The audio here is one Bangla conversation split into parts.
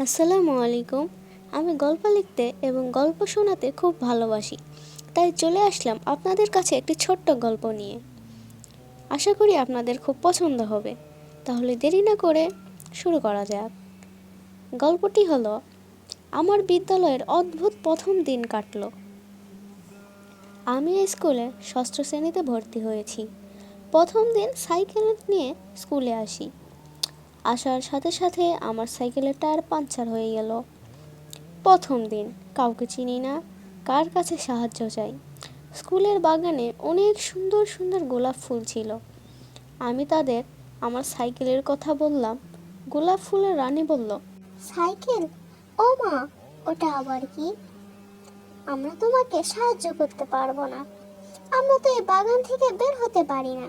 আসসালামু আলাইকুম। আমি গল্প লিখতে এবং গল্প শোনাতে খুব ভালোবাসি, তাই চলে আসলাম আপনাদের কাছে একটি ছোট্ট গল্প নিয়ে। আশা করি আপনাদের খুব পছন্দ হবে। তাহলে দেরি না করে শুরু করা যাক। গল্পটি হলো আমার বিদ্যালয়ের অদ্ভুত প্রথম দিন কাটলো। আমি স্কুলে ষষ্ঠ শ্রেণীতে ভর্তি হয়েছি। প্রথম দিন সাইকেল নিয়ে স্কুলে আসি। আসার সাথে সাথে আমার সাইকেলের টায়ার পাংচার হয়ে গেল। প্রথম দিন, কাউকে চিনি না, কার কাছে সাহায্য চাই। স্কুলের বাগানে অনেক সুন্দর সুন্দর গোলাপ ফুল ছিল। আমি তাদের আমার সাইকেলের কথা বললাম। গোলাপ ফুলের রানী বলল, সাইকেল? ও মা, ওটা আবার কি? আমরা তোমাকে সাহায্য করতে পারবো না। আমরা তো এই বাগান থেকে বের হতে পারি না।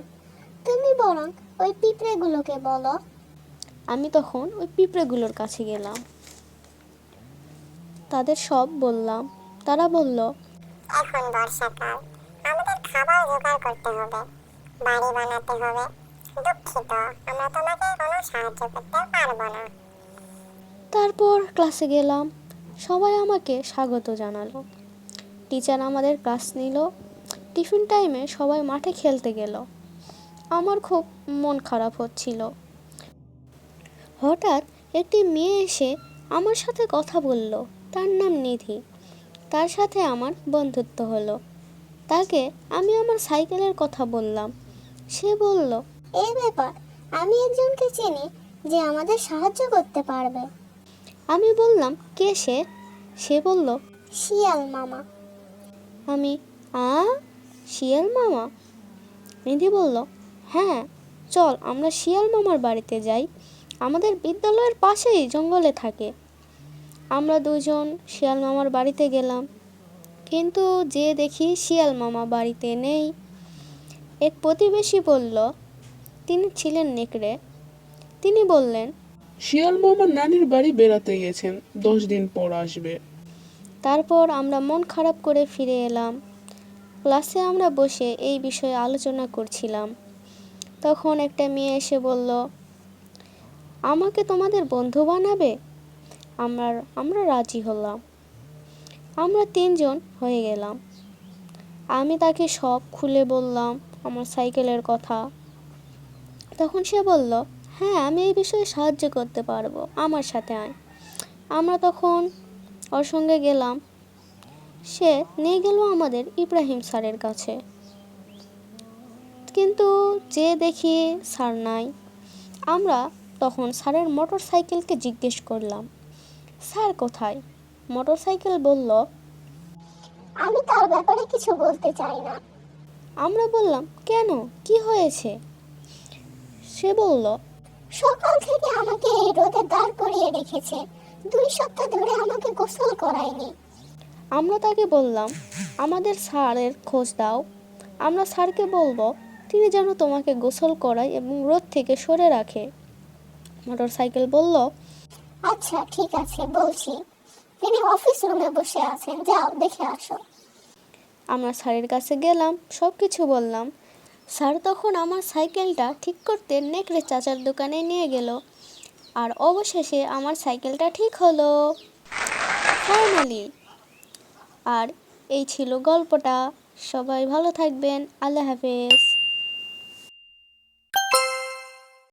তুমি বরং ওই পিঁপড়েগুলোকে বলো। আমি তখন ওই পিঁপড়েগুলোর কাছে গেলাম, তাদের সব বললাম। তারা বলল, এখন বর্ষাকাল, আমাদের খাবার জোগাড় করতে হবে, বাড়ি বানাতে হবে। দুঃখিত, আমরা তোমাকে কোনো সাহায্য করতে পারবো না। তারপর ক্লাসে গেলাম। সবাই আমাকে স্বাগত জানালো। টিচার আমাদের ক্লাস নিল। টিফিন টাইমে সবাই মাঠে খেলতে গেল। আমার খুব মন খারাপ হচ্ছিল। হঠাৎ একটি মেয়ে এসে আমার সাথে কথা বলল। তার নাম নিধি। তার সাথে আমার বন্ধুত্ব হলো। তাকে আমি আমার সাইকেলের কথা বললাম। সে বলল, এই ব্যাপার, আমি একজনকে চিনি যে আমাদের সাহায্য করতে পারবে। আমি বললাম, কে সে? সে বলল, শিয়াল মামা। আমি, শিয়াল মামা? নিধি বলল, হ্যাঁ, চল আমরা শিয়াল মামার বাড়িতে যাই। আমাদের বিদ্যালয়ের পাশেই জঙ্গলে থাকে। আমরা দুজন শিয়াল মামার বাড়িতে গেলাম, কিন্তু যে দেখি শিয়াল মামা বাড়িতে নেই। এক প্রতিবেশী বলল, তিনি ছিলেন নেকড়ে। তিনি বললেন, শিয়াল মামা নানির বাড়ি বেড়াতে গেছেন, 10 দিন পর আসবে। তারপর আমরা মন খারাপ করে ফিরে এলাম। ক্লাসে আমরা বসে এই বিষয়ে আলোচনা করছিলাম। তখন একটা মেয়ে এসে বলল, আমাকে তোমাদের বন্ধু বানাবে? আমরা রাজি হলাম। আমরা 3জন হয়ে গেলাম। আমি তাকে সব খুলে বললাম, আমার সাইকেলের কথা। তখন সে বলল, হ্যাঁ, আমি এই বিষয়ে সাহায্য করতে পারবো, আমার সাথে আয়। আমরা তখন ওর সঙ্গে গেলাম। সে নিয়ে গেল আমাদের ইব্রাহিম স্যারের কাছে, কিন্তু যে দেখি স্যার নাই। আমরা তখন স্যারের মোটর সাইকেলকে জিজ্ঞেস করলাম, স্যার কোথায়? মোটর সাইকেল বলল, আমি তার ব্যাপারে কিছু বলতে চাই না। আমরা বললাম, কেন, কি হয়েছে? সে বলল, সকাল থেকে আমাকে এই রোদে দাঁড় করিয়ে রেখেছে। 2 সপ্তাহ ধরে আমাকে গোসল করায়নি। আমরা তাকে বললাম, আমাদের স্যারের খোঁজ দাও। আমরা স্যারকে বলবো তিনি যেন তোমাকে গোসল করায় এবং রোদ থেকে সরে রাখে। মোটর সাইকেল বলল, আচ্ছা ঠিক আছে, বলছি। তিনি অফিস রুমে বসে আছেন, যাও দেখে আসো। আমরা স্যারের কাছে গেলাম, সব কিছু বললাম। স্যার তখন আমার সাইকেলটা ঠিক করতে নেকড়ে চাচার দোকানে নিয়ে গেল। আর অবশেষে আমার সাইকেলটা ঠিক হলো, ফাইনালি। আর এই ছিল গল্পটা। সবাই ভালো থাকবেন। আল্লাহ হাফেজ।